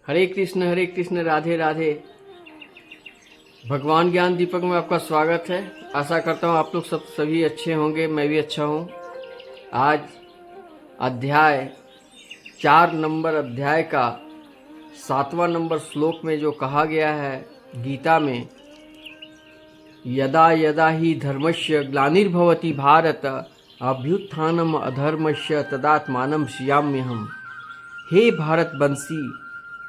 हरे कृष्ण राधे राधे। भगवान ज्ञान दीपक में आपका स्वागत है। आशा करता हूँ आप लोग सभी अच्छे होंगे, मैं भी अच्छा हूँ। आज अध्याय 4 नंबर अध्याय का 7वां नंबर श्लोक में जो कहा गया है गीता में, यदा यदा ही धर्मस्य ग्लानिर्भवति भारत अभ्युत्थानम अधर्मस्य तदात्मानं श्रियाम्यहम्। हे भारतवंशी,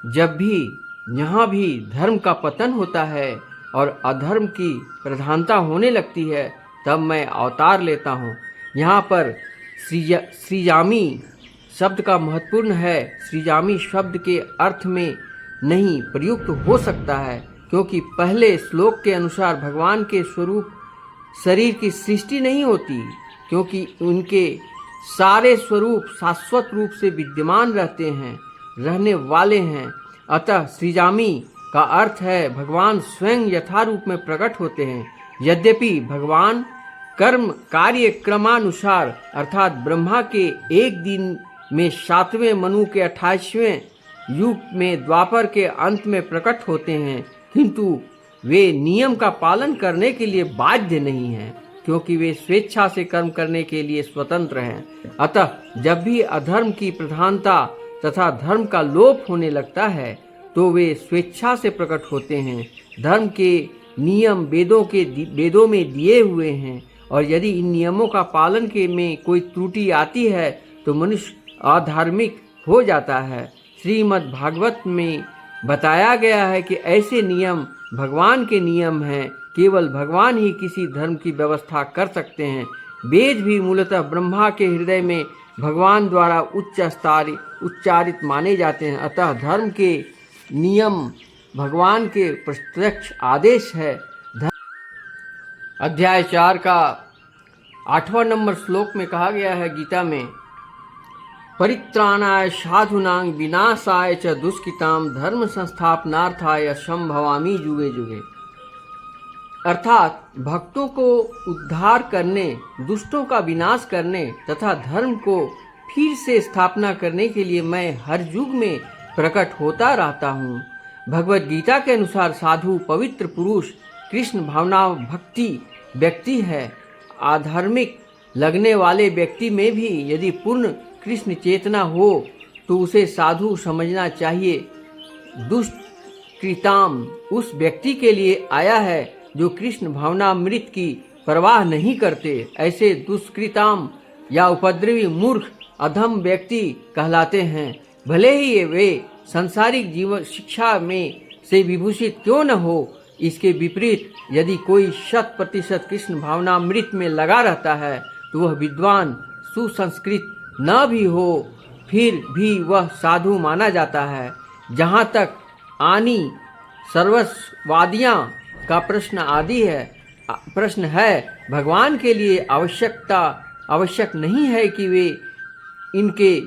जब भी यहाँ भी धर्म का पतन होता है और अधर्म की प्रधानता होने लगती है, तब मैं अवतार लेता हूँ। यहाँ पर श्रीजामी शब्द का महत्वपूर्ण है। श्रीजामी शब्द के अर्थ में नहीं प्रयुक्त हो सकता है, क्योंकि पहले श्लोक के अनुसार भगवान के स्वरूप शरीर की सृष्टि नहीं होती, क्योंकि उनके सारे स्वरूप शाश्वत रूप से विद्यमान रहने वाले हैं। अतः श्रीजामी का अर्थ है भगवान स्वयं यथारूप में प्रकट होते हैं। यद्यपि भगवान कर्म कार्य क्रमानुसार अर्थात ब्रह्मा के एक दिन में 7वें, मनु के 28वें युग में, द्वापर के अंत में प्रकट होते हैं, किंतु वे नियम का पालन करने के लिए बाध्य नहीं हैं, क्योंकि वे स्वेच्छा से कर्म करने के लिए स्वतंत्र हैं। अतः जब भी अधर्म की प्रधानता तथा धर्म का लोप होने लगता है, तो वे स्वेच्छा से प्रकट होते हैं। धर्म के नियम वेदों में दिए हुए हैं, और यदि इन नियमों का पालन के में कोई त्रुटि आती है तो मनुष्य अधार्मिक हो जाता है। श्रीमद् भागवत में बताया गया है कि ऐसे नियम भगवान के नियम हैं। केवल भगवान ही किसी धर्म की व्यवस्था कर सकते हैं। वेद भी मूलतः ब्रह्मा के हृदय में भगवान द्वारा उच्चारित माने जाते हैं। अतः धर्म के नियम भगवान के प्रत्यक्ष आदेश है। अध्याय 4 का 8वां नंबर श्लोक में कहा गया है गीता में, परित्राणाय साधूनां विनाशाय च दुष्कृतां धर्म संस्थापनार्थाय संभवामि जुगे जुगे। अर्थात भक्तों को उद्धार करने, दुष्टों का विनाश करने तथा धर्म को फिर से स्थापना करने के लिए मैं हर युग में प्रकट होता रहता हूँ। भगवत गीता के अनुसार साधु पवित्र पुरुष कृष्ण भावना भक्ति व्यक्ति है। आधार्मिक लगने वाले व्यक्ति में भी यदि पूर्ण कृष्ण चेतना हो तो उसे साधु समझना चाहिए। दुष्कृताम उस व्यक्ति के लिए आया है जो कृष्ण भावनामृत की परवाह नहीं करते। ऐसे दुष्कृताम या उपद्रवी मूर्ख अधम व्यक्ति कहलाते हैं। भले ही वे सांसारिक जीवन शिक्षा में से विभूषित क्यों न हो। इसके विपरीत यदि कोई 100% कृष्ण भावनामृत में लगा रहता है तो वह विद्वान सुसंस्कृत न भी हो, फिर भी वह साधु माना जाता है। जहाँ तक आनी सर्वस्ववादियाँ का प्रश्न है, भगवान के लिए आवश्यक नहीं है कि वे इनके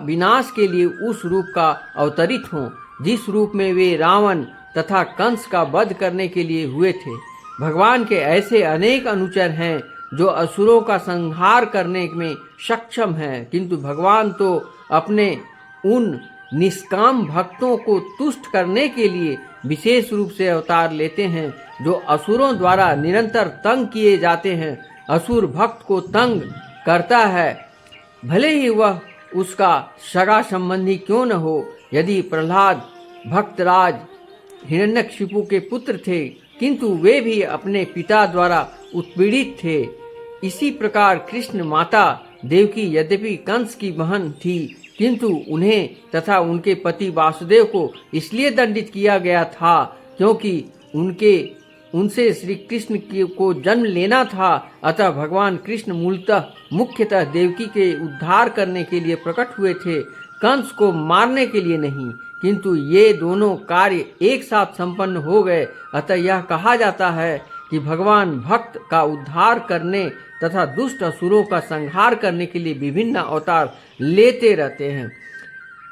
विनाश के लिए उस रूप का अवतरित हों जिस रूप में वे रावण तथा कंस का वध करने के लिए हुए थे। भगवान के ऐसे अनेक अनुचर हैं जो असुरों का संहार करने में सक्षम हैं, किंतु भगवान तो अपने उन निष्काम भक्तों को तुष्ट करने के लिए विशेष रूप से अवतार लेते हैं जो असुरों द्वारा निरंतर तंग किए जाते हैं। असुर भक्त को तंग करता है, भले ही वह उसका सगा संबंधी क्यों न हो। यदि प्रहलाद भक्तराज हिरण्यकशिपु के पुत्र थे, किंतु वे भी अपने पिता द्वारा उत्पीड़ित थे। इसी प्रकार कृष्ण माता देवकी यद्यपि कंस की बहन थी, किंतु उन्हें तथा उनके पति वासुदेव को इसलिए दंडित किया गया था क्योंकि उनसे श्री कृष्ण को जन्म लेना था। अतः भगवान कृष्ण मुख्यतः देवकी के उद्धार करने के लिए प्रकट हुए थे, कंस को मारने के लिए नहीं। किंतु ये दोनों कार्य एक साथ संपन्न हो गए। अतः यह कहा जाता है कि भगवान भक्त का उद्धार करने तथा दुष्ट असुरों का संहार करने के लिए विभिन्न अवतार लेते रहते हैं।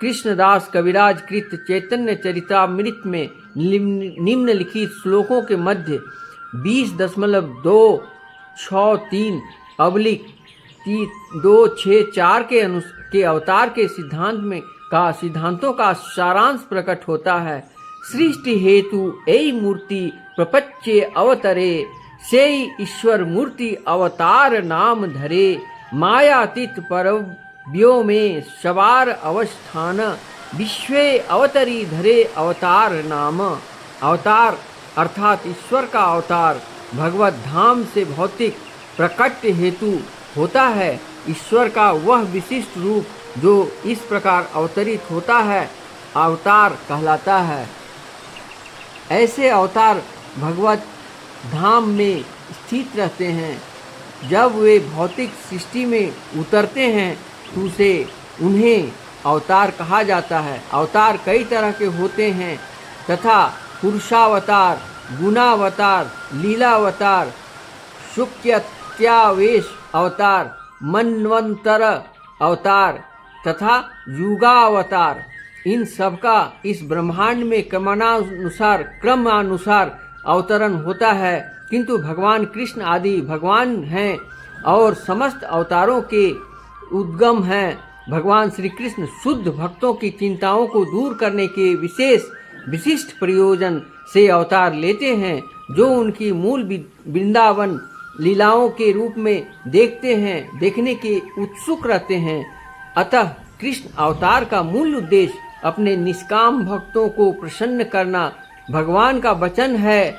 कृष्णदास कविराज कृत चैतन्य चरितामृत में निम्नलिखित श्लोकों के मध्य 20.263/264 के अवतार के सिद्धांत में का सिद्धांतों का सारांश प्रकट होता है। सृष्टि हेतु एई मूर्ति प्रपच्चे अवतरे, सेई ईश्वर मूर्ति अवतार नाम धरे। मायातीत परव्यो में सवार अवस्थान, विश्वे अवतरी धरे अवतार नाम। अवतार अर्थात ईश्वर का अवतार भगवत धाम से भौतिक प्रकट हेतु होता है। ईश्वर का वह विशिष्ट रूप जो इस प्रकार अवतरित होता है अवतार कहलाता है। ऐसे अवतार भगवत धाम में स्थित रहते हैं। जब वे भौतिक सृष्टि में उतरते हैं तो उसे उन्हें अवतार कहा जाता है। अवतार कई तरह के होते हैं तथा पुरुषावतार, गुणावतार, लीलावतार, शुक्त्यावेश अवतार, मन्वंतर अवतार तथा युगावतार, इन सबका इस ब्रह्मांड में क्रमानुसार अवतरण होता है। किंतु भगवान कृष्ण आदि भगवान हैं और समस्त अवतारों के उद्गम हैं। भगवान श्री कृष्ण शुद्ध भक्तों की चिंताओं को दूर करने के विशिष्ट प्रयोजन से अवतार लेते हैं, जो उनकी मूल वृंदावन लीलाओं के रूप में देखने के उत्सुक रहते हैं। अतः कृष्ण अवतार का मूल उद्देश्य अपने निष्काम भक्तों को प्रसन्न करना। भगवान का वचन है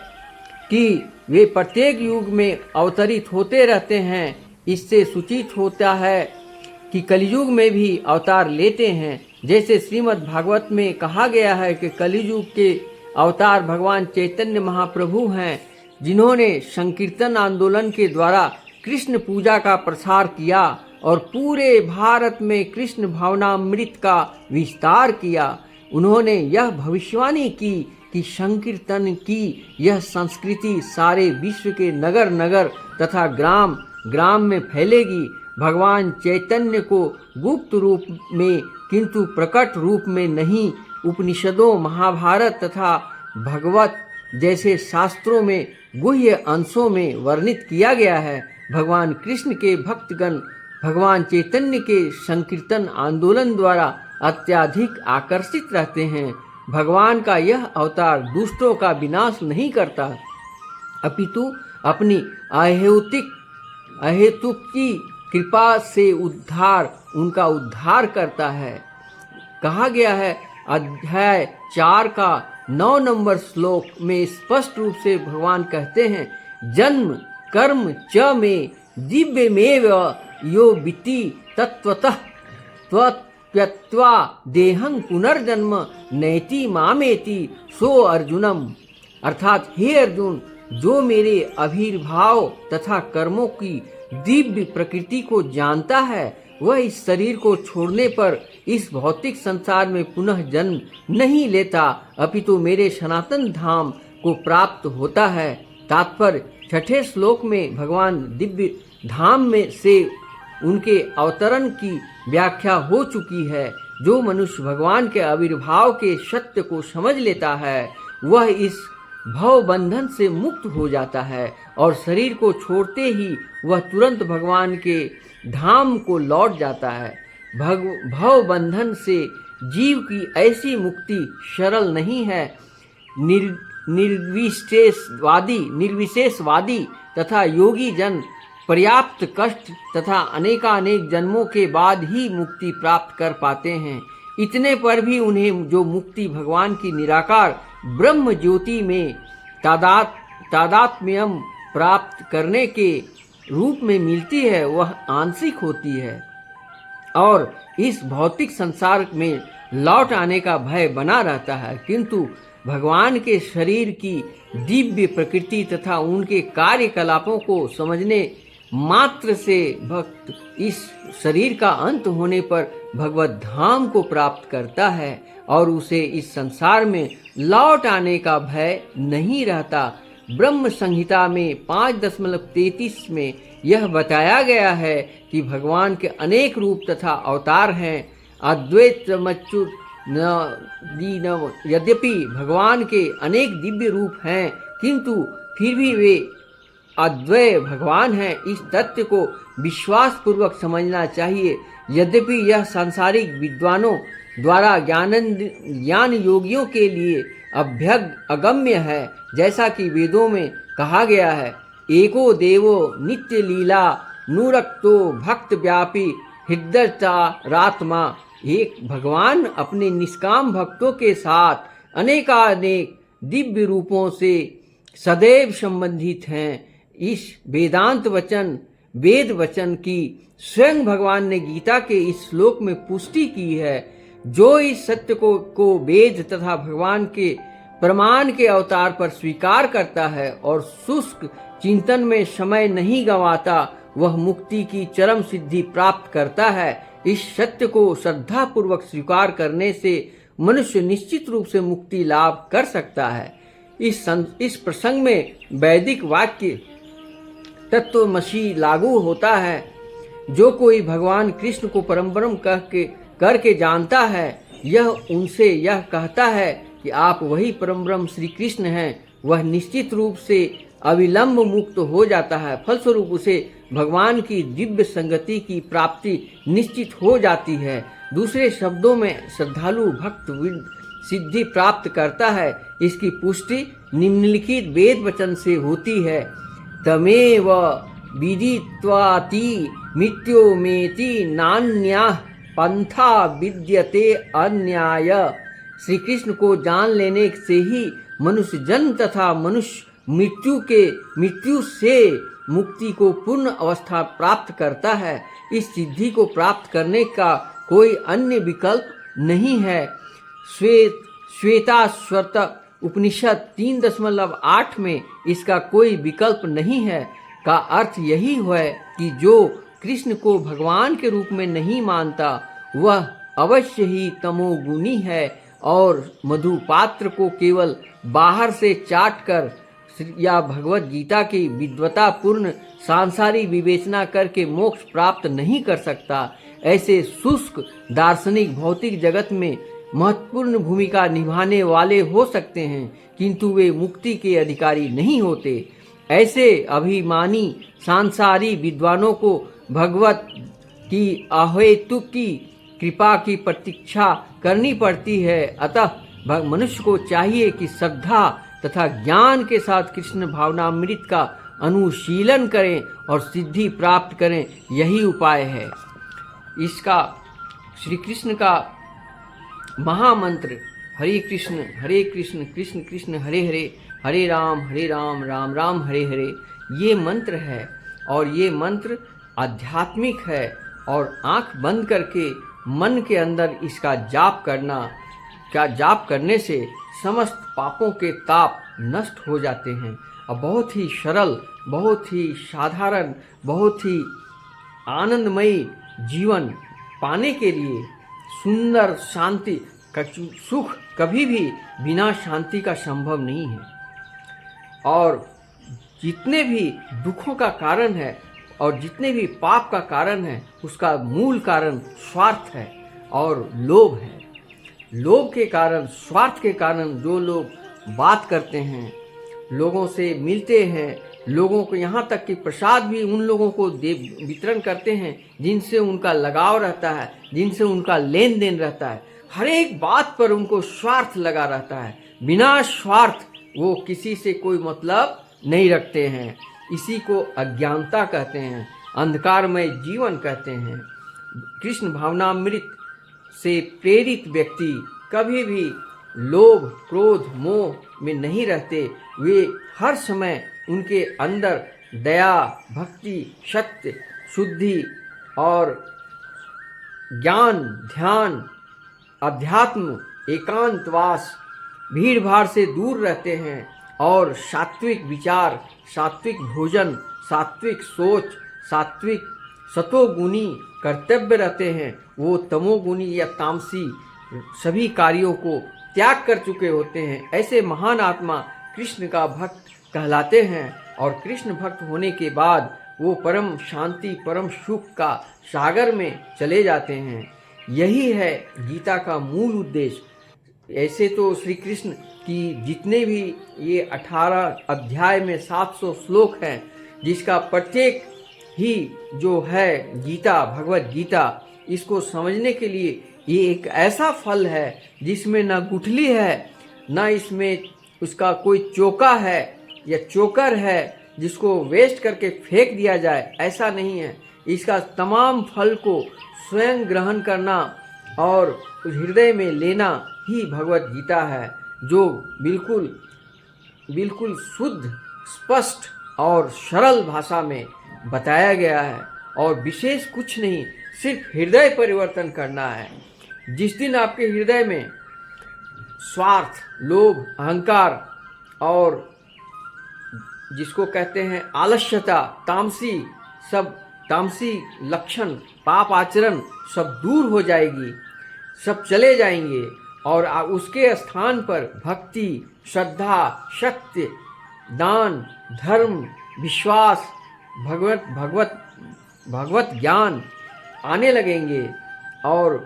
कि वे प्रत्येक युग में अवतरित होते रहते हैं। इससे सूचित होता है कि कलयुग में भी अवतार लेते हैं। जैसे श्रीमद् भागवत में कहा गया है कि कलयुग के अवतार भगवान चैतन्य महाप्रभु हैं, जिन्होंने संकीर्तन आंदोलन के द्वारा कृष्ण पूजा का प्रसार किया और पूरे भारत में कृष्ण भावनामृत का विस्तार किया। उन्होंने यह भविष्यवाणी की कि संकीर्तन की यह संस्कृति सारे विश्व के नगर नगर तथा ग्राम ग्राम में फैलेगी। भगवान चैतन्य को गुप्त रूप में किंतु प्रकट रूप में नहीं, उपनिषदों, महाभारत तथा भगवत जैसे शास्त्रों में गुह्य अंशों में वर्णित किया गया है। भगवान कृष्ण के भक्तगण भगवान चैतन्य के संकीर्तन आंदोलन द्वारा अत्यधिक आकर्षित रहते हैं। भगवान का यह अवतार दुष्टों का विनाश नहीं करता, अपितु अपनी अहेतुक की कृपा से उनका उद्धार करता है। कहा गया है अध्याय 4 का 9 नंबर श्लोक में स्पष्ट रूप से भगवान कहते हैं, जन्म कर्म च में दिव्यमेव यो विति तत्वतः त्वत्प्यक्त्वा देहं पुनर्जन्म नैति मामेति सो अर्जुनम। अर्थात हे अर्जुन, जो मेरे आविर्भाव तथा कर्मों की दिव्य प्रकृति को जानता है, वह इस शरीर को छोड़ने पर इस भौतिक संसार में पुनः जन्म नहीं लेता, अपितु मेरे सनातन धाम को प्राप्त होता है। तात्पर्य 6ठे श्लोक में भगवान दिव्य धाम में से उनके अवतरण की व्याख्या हो चुकी है। जो मनुष्य भगवान के आविर्भाव के सत्य को समझ लेता है, वह इस भव बंधन से मुक्त हो जाता है और शरीर को छोड़ते ही वह तुरंत भगवान के धाम को लौट जाता है। भव बंधन से जीव की ऐसी मुक्ति सरल नहीं है। निर्विशेषवादी तथा योगी जन पर्याप्त कष्ट तथा अनेकानेक जन्मों के बाद ही मुक्ति प्राप्त कर पाते हैं। इतने पर भी उन्हें जो मुक्ति भगवान की निराकार ब्रह्म ज्योति में तादात्म्यम प्राप्त करने के रूप में मिलती है, वह आंशिक होती है और इस भौतिक संसार में लौट आने का भय बना रहता है। किंतु भगवान के शरीर की दिव्य प्रकृति तथा उनके कार्यकलापों को समझने मात्र से भक्त इस शरीर का अंत होने पर भगवत धाम को प्राप्त करता है और उसे इस संसार में लौट आने का भय नहीं रहता। ब्रह्म संहिता में 5.33 में यह बताया गया है कि भगवान के अनेक रूप तथा अवतार हैं। अद्वैतमच्युत यद्यपि भगवान के अनेक दिव्य रूप हैं, किंतु फिर भी वे अद्वय भगवान हैं। इस तथ्य को विश्वास पूर्वक समझना चाहिए। यद्यपि यह सांसारिक विद्वानों द्वारा ज्ञान योगियों के लिए अगम्य है, जैसा कि वेदों में कहा गया है, एको देवो नित्य लीला नूरक्तो भक्त व्यापी हृदयरात्मा। एक भगवान अपने निष्काम भक्तों के साथ अनेकानेक दिव्य रूपों से सदैव संबंधित हैं। इस वेद वचन की स्वयं भगवान ने गीता के इस श्लोक में पुष्टि की है। जो इस सत्य को वेद तथा भगवान के प्रमाण के अवतार पर स्वीकार करता है और शुष्क चिंतन में समय नहीं गंवाता, वह मुक्ति की चरम सिद्धि प्राप्त करता है। इस सत्य को श्रद्धा पूर्वक स्वीकार करने से मनुष्य निश्चित रूप से मुक्ति लाभ कर सकता है। इस प्रसंग में वैदिक वाक्य तत्वमसि लागू होता है। जो कोई भगवान कृष्ण को परम ब्रह्म करके जानता है, यह उनसे यह कहता है कि आप वही परम ब्रह्म श्री कृष्ण हैं, वह निश्चित रूप से अविलंब मुक्त हो जाता है। फलस्वरूप उसे भगवान की दिव्य संगति की प्राप्ति निश्चित हो जाती है। दूसरे शब्दों में श्रद्धालु भक्त सिद्धि प्राप्त करता है। इसकी पुष्टि निम्नलिखित वेद वचन से होती है। तमेव विदित्वाति मृत्योमेति नान्यः पंथा विद्यते अन्याय। श्री कृष्ण को जान लेने से ही मनुष्य जन्म तथा मनुष्य मृत्यु से मुक्ति को पूर्ण अवस्था प्राप्त करता है। इस सिद्धि को प्राप्त करने का कोई अन्य विकल्प नहीं है। श्वेताश्वत उपनिषद 3.8 में इसका कोई विकल्प नहीं है का अर्थ यही है कि जो कृष्ण को भगवान के रूप में नहीं मानता, वह अवश्य ही तमोगुणी है और मधुपात्र को केवल बाहर से चाट कर या भगवत गीता की विद्वता पूर्ण सांसारिक विवेचना करके मोक्ष प्राप्त नहीं कर सकता। ऐसे शुष्क दार्शनिक भौतिक जगत में महत्वपूर्ण भूमिका निभाने वाले हो सकते हैं, किंतु वे मुक्ति के अधिकारी नहीं होते। ऐसे अभिमानी सांसारी विद्वानों को भगवत की अहेतुक की कृपा की प्रतीक्षा करनी पड़ती है। अतः मनुष्य को चाहिए कि श्रद्धा तथा ज्ञान के साथ कृष्ण भावनामृत का अनुशीलन करें और सिद्धि प्राप्त करें। यही उपाय है। इसका श्री कृष्ण का महामंत्र हरे कृष्ण कृष्ण कृष्ण हरे हरे, हरे राम राम राम हरे हरे, ये मंत्र है। और ये मंत्र आध्यात्मिक है और आंख बंद करके मन के अंदर इसका जाप करने से समस्त पापों के ताप नष्ट हो जाते हैं। और बहुत ही सरल, बहुत ही साधारण, बहुत ही आनंदमयी जीवन पाने के लिए सुंदर शांति का सुख कभी भी बिना शांति का संभव नहीं है। और जितने भी दुखों का कारण है और जितने भी पाप का कारण है, उसका मूल कारण स्वार्थ है और लोभ है। लोभ के कारण, स्वार्थ के कारण जो लोग बात करते हैं, लोगों से मिलते हैं, लोगों को यहाँ तक कि प्रसाद भी उन लोगों को वितरण करते हैं जिनसे उनका लगाव रहता है, जिनसे उनका लेन देन रहता है। हर एक बात पर उनको स्वार्थ लगा रहता है। बिना स्वार्थ वो किसी से कोई मतलब नहीं रखते हैं। इसी को अज्ञानता कहते हैं, अंधकारमय जीवन कहते हैं। कृष्ण भावनामृत से प्रेरित व्यक्ति कभी भी लोभ, क्रोध, मोह में नहीं रहते। वे हर समय उनके अंदर दया, भक्ति, सत्य, शुद्धि और ज्ञान, ध्यान, अध्यात्म, एकांतवास, भीड़ भाड़ से दूर रहते हैं और सात्विक विचार, सात्विक भोजन, सात्विक सोच, सात्विक सतोगुणी कर्तव्य रहते हैं। वो तमोगुणी या तामसी सभी कार्यों को त्याग कर चुके होते हैं। ऐसे महान आत्मा कृष्ण का भक्त कहलाते हैं और कृष्ण भक्त होने के बाद वो परम शांति, परम सुख का सागर में चले जाते हैं। यही है गीता का मूल उद्देश्य। ऐसे तो श्री कृष्ण की जितने भी ये 18 अध्याय में 700 श्लोक हैं, जिसका प्रत्येक ही जो है गीता, भगवत गीता, इसको समझने के लिए ये एक ऐसा फल है जिसमें ना गुठली है, ना इसमें उसका कोई चोका है या चोकर है जिसको वेस्ट करके फेंक दिया जाए, ऐसा नहीं है। इसका तमाम फल को स्वयं ग्रहण करना और उस हृदय में लेना ही भगवत गीता है, जो बिल्कुल बिल्कुल शुद्ध, स्पष्ट और सरल भाषा में बताया गया है। और विशेष कुछ नहीं, सिर्फ हृदय परिवर्तन करना है। जिस दिन आपके हृदय में स्वार्थ, लोभ, अहंकार और जिसको कहते हैं आलस्यता, तामसी लक्षण, पाप आचरण सब दूर हो जाएगी, सब चले जाएंगे और उसके स्थान पर भक्ति, श्रद्धा, सत्य, दान, धर्म, विश्वास, भगवत ज्ञान आने लगेंगे। और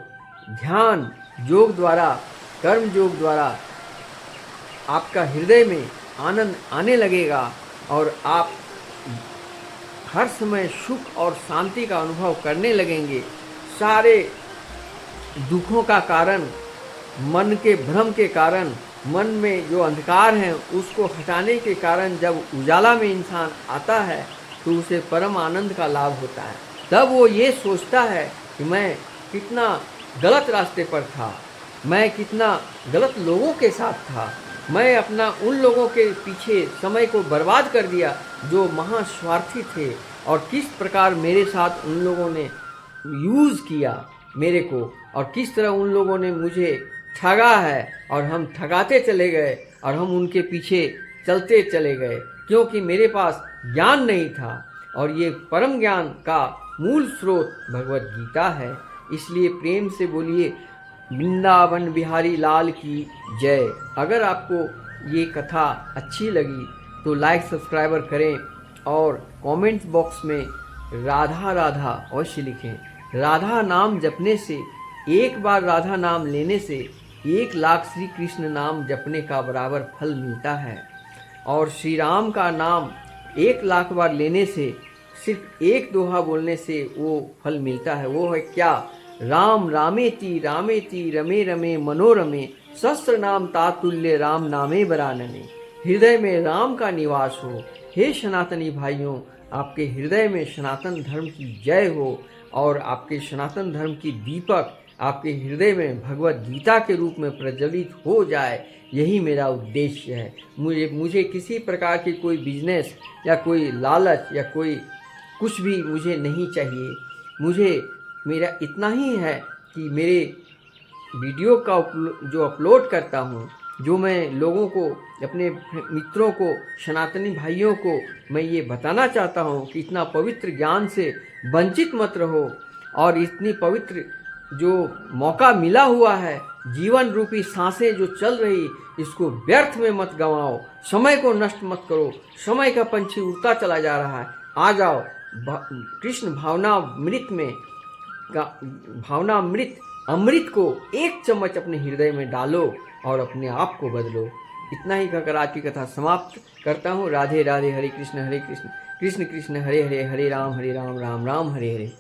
ध्यान योग द्वारा, कर्म योग द्वारा आपका हृदय में आनंद आने लगेगा और आप हर समय सुख और शांति का अनुभव करने लगेंगे। सारे दुखों का कारण, मन के भ्रम के कारण, मन में जो अंधकार है उसको हटाने के कारण जब उजाला में इंसान आता है तो उसे परम आनंद का लाभ होता है। तब वो ये सोचता है कि मैं कितना गलत रास्ते पर था, मैं कितना गलत लोगों के साथ था, मैं अपना उन लोगों के पीछे समय को बर्बाद कर दिया जो महास्वार्थी थे, और किस प्रकार मेरे साथ उन लोगों ने यूज़ किया मेरे को, और किस तरह उन लोगों ने मुझे ठगा है और हम ठगाते चले गए और हम उनके पीछे चलते चले गए, क्योंकि मेरे पास ज्ञान नहीं था। और ये परम ज्ञान का मूल स्रोत भगवत गीता है। इसलिए प्रेम से बोलिए वृंदावन बिहारी लाल की जय। अगर आपको ये कथा अच्छी लगी तो लाइक सब्सक्राइबर करें और कमेंट बॉक्स में राधा राधा अवश्य लिखें। राधा नाम जपने से, एक बार राधा नाम लेने से 1,00,000 श्री कृष्ण नाम जपने का बराबर फल मिलता है। और श्री राम का नाम 1,00,000 बार लेने से, सिर्फ एक दोहा बोलने से वो फल मिलता है। वो है क्या? राम रामेति रामेति रमे रमे मनोरमे, सहस्त्र नाम तातुल्य राम नामे बरानने। हृदय में राम का निवास हो। हे सनातनी भाइयों, आपके हृदय में सनातन धर्म की जय हो और आपके सनातन धर्म की दीपक आपके हृदय में भगवत गीता के रूप में प्रज्वलित हो जाए, यही मेरा उद्देश्य है। मुझे किसी प्रकार की कोई बिजनेस या कोई लालच या कोई कुछ भी मुझे नहीं चाहिए। मुझे मेरा इतना ही है कि मेरे वीडियो का जो अपलोड करता हूँ, जो मैं लोगों को, अपने मित्रों को, सनातनी भाइयों को मैं ये बताना चाहता हूँ कि इतना पवित्र ज्ञान से वंचित मत रहो और इतनी पवित्र जो मौका मिला हुआ है, जीवन रूपी सांसें जो चल रही, इसको व्यर्थ में मत गंवाओ, समय को नष्ट मत करो। समय का पंछी उड़ता चला जा रहा है। आ जाओ कृष्ण भावनामृत में, भावनामृत अमृत को एक चम्मच अपने हृदय में डालो और अपने आप को बदलो। इतना ही कहकर आज की कथा समाप्त करता हूँ। राधे राधे, हरे कृष्ण कृष्ण कृष्ण हरे हरे, हरे राम राम राम हरे हरे।